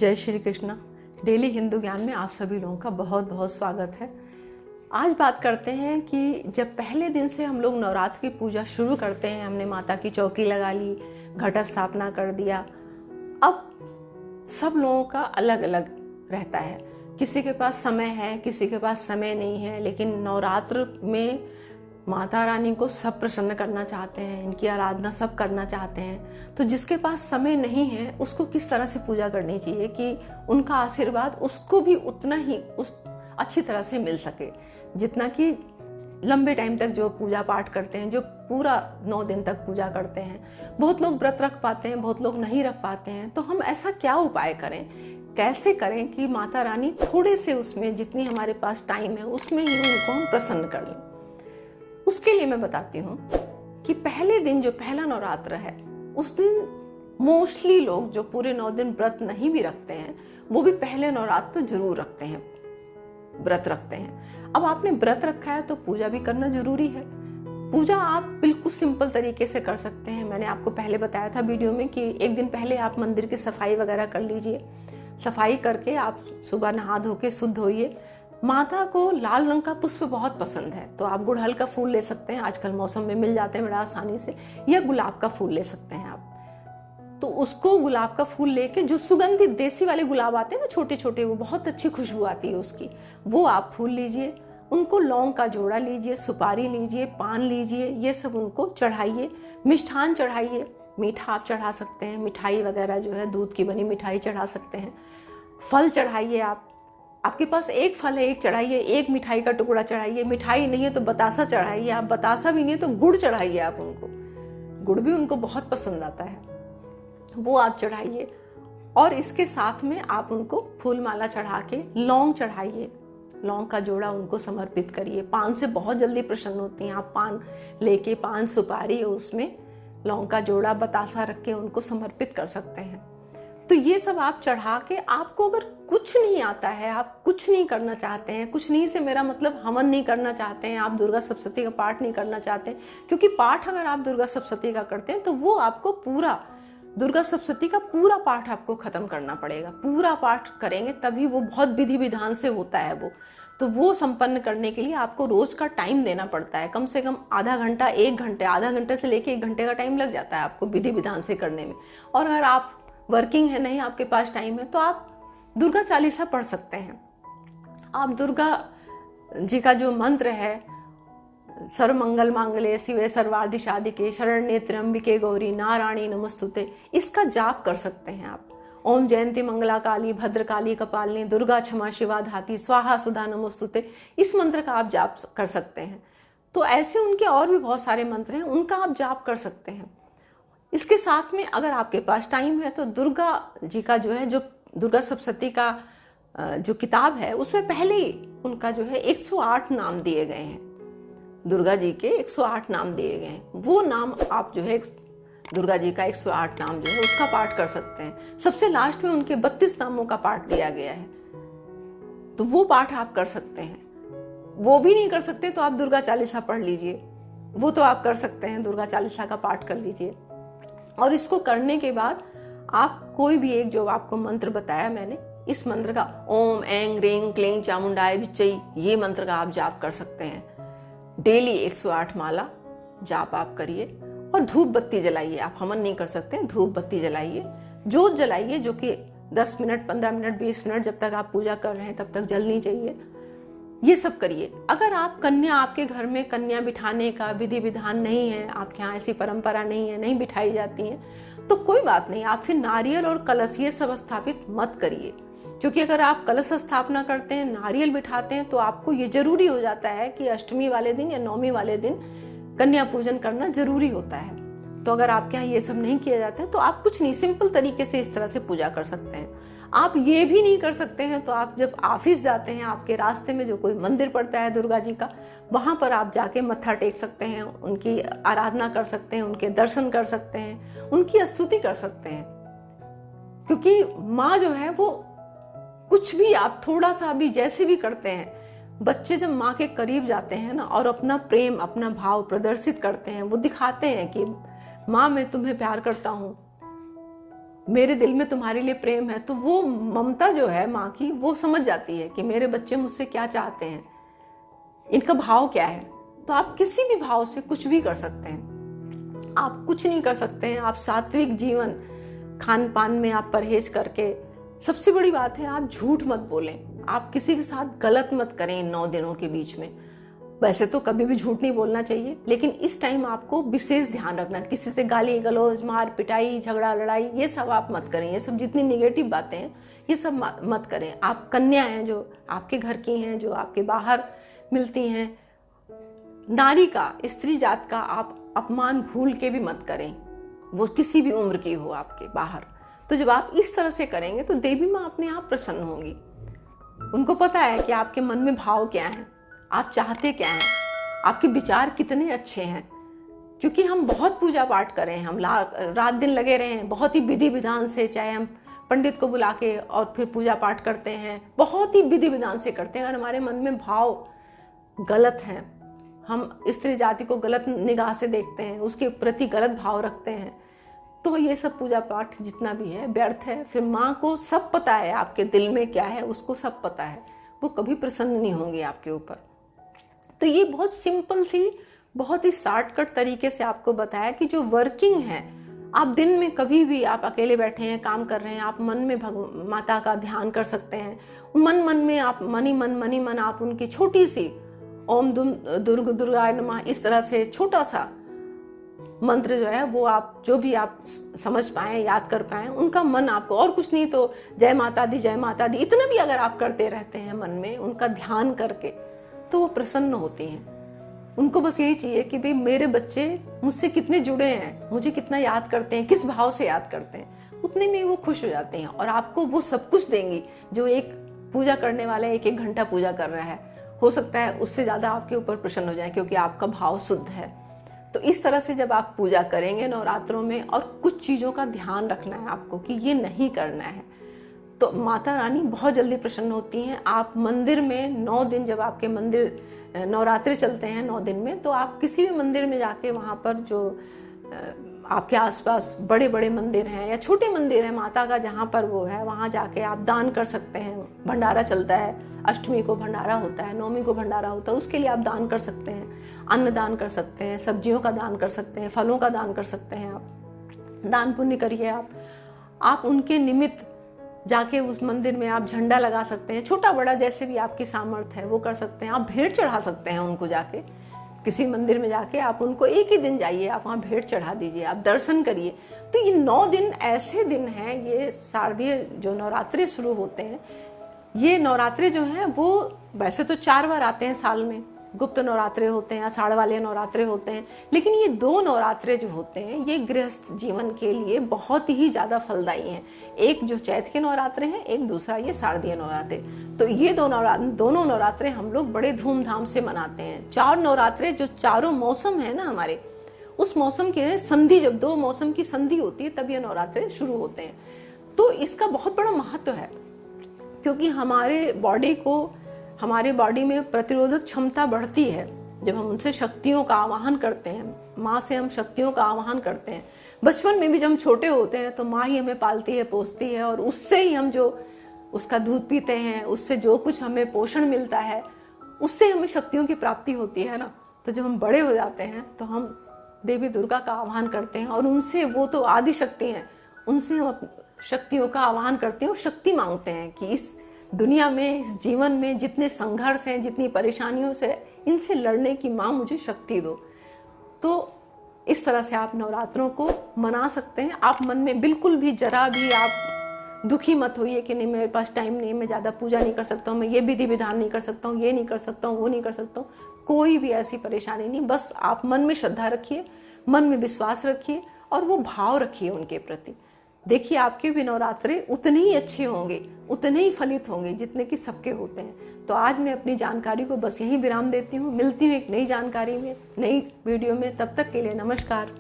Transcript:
जय श्री कृष्णा। डेली हिंदू ज्ञान में आप सभी लोगों का बहुत बहुत स्वागत है। आज बात करते हैं कि जब पहले दिन से हम लोग नवरात्र की पूजा शुरू करते हैं, हमने माता की चौकी लगा ली, घट स्थापना कर दिया। अब सब लोगों का अलग अलग रहता है, किसी के पास समय है, किसी के पास समय नहीं है, लेकिन नवरात्र में माता रानी को सब प्रसन्न करना चाहते हैं, इनकी आराधना सब करना चाहते हैं। तो जिसके पास समय नहीं है उसको किस तरह से पूजा करनी चाहिए कि उनका आशीर्वाद उसको भी उतना ही उस अच्छी तरह से मिल सके, जितना कि लंबे टाइम तक जो पूजा पाठ करते हैं, जो पूरा 9 दिन तक पूजा करते हैं। बहुत लोग व्रत रख पाते हैं, बहुत लोग नहीं रख पाते हैं। तो हम ऐसा क्या उपाय करें, कैसे करें कि माता रानी थोड़े से उसमें जितनी हमारे पास टाइम है उसमें ही उनको हम प्रसन्न कर लें। उसके लिए मैं बताती हूँ कि पहले दिन जो पहला नवरात्र है उस दिन मोस्टली लोग जो पूरे 9 दिन व्रत नहीं भी रखते हैं वो भी पहले नवरात्र तो जरूर रखते हैं, व्रत रखते हैं। अब आपने व्रत रखा है तो पूजा भी करना जरूरी है। पूजा आप बिल्कुल सिंपल तरीके से कर सकते हैं। मैंने आपको पहले बताया था वीडियो में कि एक दिन पहले आप मंदिर की सफाई वगैरह कर लीजिए। सफाई करके आप सुबह नहा धो के शुद्ध होइए। माता को लाल रंग का पुष्प बहुत पसंद है, तो आप गुड़हल का फूल ले सकते हैं, आजकल मौसम में मिल जाते हैं बड़ा आसानी से, या गुलाब का फूल ले सकते हैं आप। तो उसको गुलाब का फूल लेके, जो सुगंधित देसी वाले गुलाब आते हैं ना छोटे छोटे, वो बहुत अच्छी खुशबू आती है उसकी, वो आप फूल लीजिए। उनको लौंग का जोड़ा लीजिए, सुपारी लीजिए, पान लीजिए, ये सब उनको चढ़ाइए। मिष्ठान चढ़ाइए, मीठा आप चढ़ा सकते हैं, मिठाई वगैरह जो है दूध की बनी मिठाई चढ़ा सकते हैं। फल चढ़ाइए, आपके पास एक फल है एक चढ़ाइए, एक मिठाई का टुकड़ा चढ़ाइए। मिठाई नहीं है तो बतासा चढ़ाइए, आप बतासा भी नहीं है तो गुड़ चढ़ाइए आप उनको, गुड़ भी उनको बहुत पसंद आता है, वो आप चढ़ाइए। और इसके साथ में आप उनको फूल माला चढ़ा के लौंग चढ़ाइए, लौंग का जोड़ा उनको समर्पित करिए। पान से बहुत जल्दी प्रसन्न होती हैं। आप पान लेके, पान सुपारी उसमें लौंग का जोड़ा बतासा रख के उनको समर्पित कर सकते हैं। तो ये सब आप चढ़ा के, आपको अगर कुछ नहीं आता है, आप कुछ नहीं करना चाहते हैं, कुछ नहीं से मेरा मतलब हवन नहीं करना चाहते हैं, आप दुर्गा सप्तशती का पाठ नहीं करना चाहते, क्योंकि पाठ अगर आप दुर्गा सप्तशती का करते हैं तो वो आपको पूरा दुर्गा सप्तशती का पूरा पाठ आपको खत्म करना पड़ेगा। पूरा पाठ करेंगे तभी वो बहुत विधि विधान से होता है वो। तो वो संपन्न करने के लिए आपको रोज का टाइम देना पड़ता है, कम से कम आधा घंटा, 1 घंटे, आधा घंटे से लेके 1 घंटे का टाइम लग जाता है आपको विधि विधान से करने में। और अगर आप वर्किंग है, नहीं आपके पास टाइम है, तो आप दुर्गा चालीसा पढ़ सकते हैं। आप दुर्गा जी का जो मंत्र है, सर्वमंगल मांगल्ये शिवे सर्वार्थ साधिके शरण्ये त्र्यंबिके गौरी नारायणी नमस्तुते, इसका जाप कर सकते हैं आप। ओम जयंती मंगला काली भद्रकाली कपालिनी दुर्गा क्षमा शिवा धाती स्वाहा सुधा नमस्तुते, इस मंत्र का आप जाप कर सकते हैं। तो ऐसे उनके और भी बहुत सारे मंत्र हैं, उनका आप जाप कर सकते हैं। इसके साथ में अगर आपके पास टाइम है तो दुर्गा जी का जो है, जो दुर्गा सप्तशती का जो किताब है उसमें पहले ही उनका जो है 108 नाम दिए गए हैं। दुर्गा जी के 108 नाम दिए गए हैं। वो नाम आप जो है दुर्गा जी का 108 नाम जो है उसका पाठ कर सकते हैं। सबसे लास्ट में उनके 32 नामों का पाठ दिया गया है, तो वो पाठ आप कर सकते हैं। वो भी नहीं कर सकते तो आप दुर्गा चालीसा पढ़ लीजिए, वो तो आप कर सकते हैं, दुर्गा चालीसा का पाठ कर लीजिए। और इसको करने के बाद आप कोई भी एक, जो आपको मंत्र बताया मैंने, इस मंत्र का ओम ऐं ह्रीं क्लीं चामुंडाय विच्चई, ये मंत्र का आप जाप कर सकते हैं। डेली 108 माला जाप आप करिए और धूप बत्ती जलाइए। आप हवन नहीं कर सकते, धूप बत्ती जलाइए, जोत जलाइए, जो कि 10 मिनट, 15 मिनट, 20 मिनट जब तक आप पूजा कर रहे हैं तब तक जलनी चाहिए। ये सब करिए। अगर आप कन्या, आपके घर में कन्या बिठाने का विधि विधान नहीं है, आपके यहाँ ऐसी परंपरा नहीं है, नहीं बिठाई जाती है, तो कोई बात नहीं, आप फिर नारियल और कलश ये सब स्थापित मत करिए। क्योंकि अगर आप कलश स्थापना करते हैं, नारियल बिठाते हैं, तो आपको ये जरूरी हो जाता है कि अष्टमी वाले दिन या नवमी वाले दिन कन्या पूजन करना जरूरी होता है। तो अगर आपके यहाँ ये सब नहीं किया जाता है तो आप कुछ नहीं, सिंपल तरीके से इस तरह से पूजा कर सकते हैं। आप ये भी नहीं कर सकते हैं तो आप जब ऑफिस जाते हैं, आपके रास्ते में जो कोई मंदिर पड़ता है दुर्गा जी का, वहां पर आप जाके मत्था टेक सकते हैं, उनकी आराधना कर सकते हैं, उनके दर्शन कर सकते हैं, उनकी स्तुति कर सकते हैं। क्योंकि माँ जो है वो कुछ भी आप थोड़ा सा भी जैसे भी करते हैं, बच्चे जब माँ के करीब जाते हैं ना और अपना प्रेम, अपना भाव प्रदर्शित करते हैं, वो दिखाते हैं कि माँ मैं तुम्हें प्यार करता हूँ, मेरे दिल में तुम्हारे लिए प्रेम है, तो वो ममता जो है माँ की, वो समझ जाती है कि मेरे बच्चे मुझसे क्या चाहते हैं, इनका भाव क्या है। तो आप किसी भी भाव से कुछ भी कर सकते हैं। आप कुछ नहीं कर सकते हैं, आप सात्विक जीवन, खान पान में आप परहेज करके, सबसे बड़ी बात है आप झूठ मत बोलें, आप किसी के साथ गलत मत करें इन 9 दिनों के बीच में। वैसे तो कभी भी झूठ नहीं बोलना चाहिए, लेकिन इस टाइम आपको विशेष ध्यान रखना, किसी से गाली गलौज, मार पिटाई, झगड़ा लड़ाई, ये सब आप मत करें। ये सब जितनी निगेटिव बातें हैं ये सब मत करें। आप कन्या हैं जो आपके घर की हैं, जो आपके बाहर मिलती हैं, नारी का, स्त्री जात का आप अपमान भूल के भी मत करें, वो किसी भी उम्र की हो आपके बाहर। तो जब आप इस तरह से करेंगे तो देवी माँ अपने आप प्रसन्न होंगी। उनको पता है कि आपके मन में भाव क्या है, आप चाहते क्या हैं, आपके विचार कितने अच्छे हैं। क्योंकि हम बहुत पूजा पाठ करें, हम रात दिन लगे रहे हैं, बहुत ही विधि विधान से, चाहे हम पंडित को बुला के और फिर पूजा पाठ करते हैं, बहुत ही विधि विधान से करते हैं। अगर हमारे मन में भाव गलत हैं, हम स्त्री जाति को गलत निगाह से देखते हैं, उसके प्रति गलत भाव रखते हैं, तो ये सब पूजा पाठ जितना भी है व्यर्थ है। फिर माँ को सब पता है आपके दिल में क्या है, उसको सब पता है, वो कभी प्रसन्न नहीं होंगे आपके ऊपर। तो ये बहुत सिंपल थी, बहुत ही शॉर्टकट तरीके से आपको बताया कि जो वर्किंग है, आप दिन में कभी भी, आप अकेले बैठे हैं, काम कर रहे हैं, आप मन में माता का ध्यान कर सकते हैं। मन में आप मनी मन आप उनकी छोटी सी ओम दुर्गाय नमः, इस तरह से छोटा सा मंत्र जो है वो आप जो भी आप समझ पाए, याद कर पाए, उनका मन आपको, और कुछ नहीं तो जय माता दी इतना भी अगर आप करते रहते हैं मन में उनका ध्यान करके, तो वो प्रसन्न होती हैं। उनको बस यही चाहिए कि भाई मेरे बच्चे मुझसे कितने जुड़े हैं, मुझे कितना याद करते हैं, किस भाव से याद करते हैं, उतने में वो खुश हो जाते हैं और आपको वो सब कुछ देंगी जो एक पूजा करने वाला 1-1 घंटा पूजा कर रहा है। हो सकता है उससे ज़्यादा आपके ऊपर प्रसन्न हो जाए, क्योंकि आपका भाव शुद्ध है। तो इस तरह से जब आप पूजा करेंगे नवरात्रों में, और कुछ चीज़ों का ध्यान रखना है आपको कि ये नहीं करना है, तो माता रानी बहुत जल्दी प्रसन्न होती हैं। आप मंदिर में 9 दिन, जब आपके मंदिर नवरात्रि चलते हैं 9 दिन में, तो आप किसी भी मंदिर में जाके, वहाँ पर जो आपके आसपास बड़े बड़े मंदिर हैं या छोटे मंदिर हैं माता का, जहाँ पर वो है, वहाँ जाके आप दान कर सकते हैं। भंडारा चलता है, अष्टमी को भंडारा होता है, नवमी को भंडारा होता है, उसके लिए आप दान कर सकते हैं, अन्न दान कर सकते हैं, सब्जियों का दान कर सकते हैं, फलों का दान कर सकते हैं। आप दान पुण्य करिए। आप उनके निमित्त जाके उस मंदिर में आप झंडा लगा सकते हैं, छोटा बड़ा जैसे भी आपकी सामर्थ्य है वो कर सकते हैं। आप भेंट चढ़ा सकते हैं उनको, जाके किसी मंदिर में जाके आप उनको, एक ही दिन जाइए, आप वहाँ भेंट चढ़ा दीजिए, आप दर्शन करिए। तो ये 9 दिन ऐसे दिन हैं, ये शारदीय जो नवरात्रे शुरू होते हैं, ये नवरात्रे जो हैं वो वैसे तो 4 बार आते हैं साल में, गुप्त नवरात्रे होते हैं, आषाढ़ वाले नवरात्रे होते हैं, लेकिन ये 2 नवरात्रे जो होते हैं ये गृहस्थ जीवन के लिए बहुत ही ज़्यादा फलदायी हैं। एक जो चैत्र के नवरात्रे हैं, एक दूसरा ये शारदीय नवरात्रे। तो ये दोनों नवरात्रे हम लोग बड़े धूमधाम से मनाते हैं। 4 नवरात्रे जो चारों मौसम है ना हमारे, उस मौसम के संधि, जब 2 मौसम की संधि होती है तब ये नवरात्रे शुरू होते हैं। तो इसका बहुत बड़ा महत्व है, क्योंकि हमारे बॉडी में प्रतिरोधक क्षमता बढ़ती है जब हम उनसे शक्तियों का आवाहन करते हैं। माँ से हम शक्तियों का आवाहन करते हैं। बचपन में भी जब हम छोटे होते हैं तो माँ ही हमें पालती है, पोसती है, और उससे ही हम जो उसका दूध पीते हैं, उससे जो कुछ हमें पोषण मिलता है, उससे हमें शक्तियों की प्राप्ति होती है ना। तो जब हम बड़े हो जाते हैं तो हम देवी दुर्गा का आह्वान करते हैं, और उनसे, वो तो आदि शक्ति हैं, उनसे हम शक्तियों का आह्वान करते हैं और शक्ति मांगते हैं कि इस दुनिया में, इस जीवन में जितने संघर्ष हैं, जितनी परेशानियों से, इनसे लड़ने की माँ मुझे शक्ति दो। तो इस तरह से आप नवरात्रों को मना सकते हैं। आप मन में बिल्कुल भी जरा भी आप दुखी मत होइए कि नहीं मेरे पास टाइम नहीं, मैं ज़्यादा पूजा नहीं कर सकता हूँ, मैं ये विधि विधान नहीं कर सकता हूँ, ये नहीं कर सकता हूँ, वो नहीं कर सकता हूँ। कोई भी ऐसी परेशानी नहीं। बस आप मन में श्रद्धा रखिए, मन में विश्वास रखिए और वो भाव रखिए उनके प्रति। देखिए आपके भी नवरात्रे उतने ही अच्छे होंगे, उतने ही फलित होंगे जितने कि सबके होते हैं। तो आज मैं अपनी जानकारी को बस यहीं विराम देती हूँ। मिलती हूँ एक नई जानकारी में, नई वीडियो में। तब तक के लिए नमस्कार।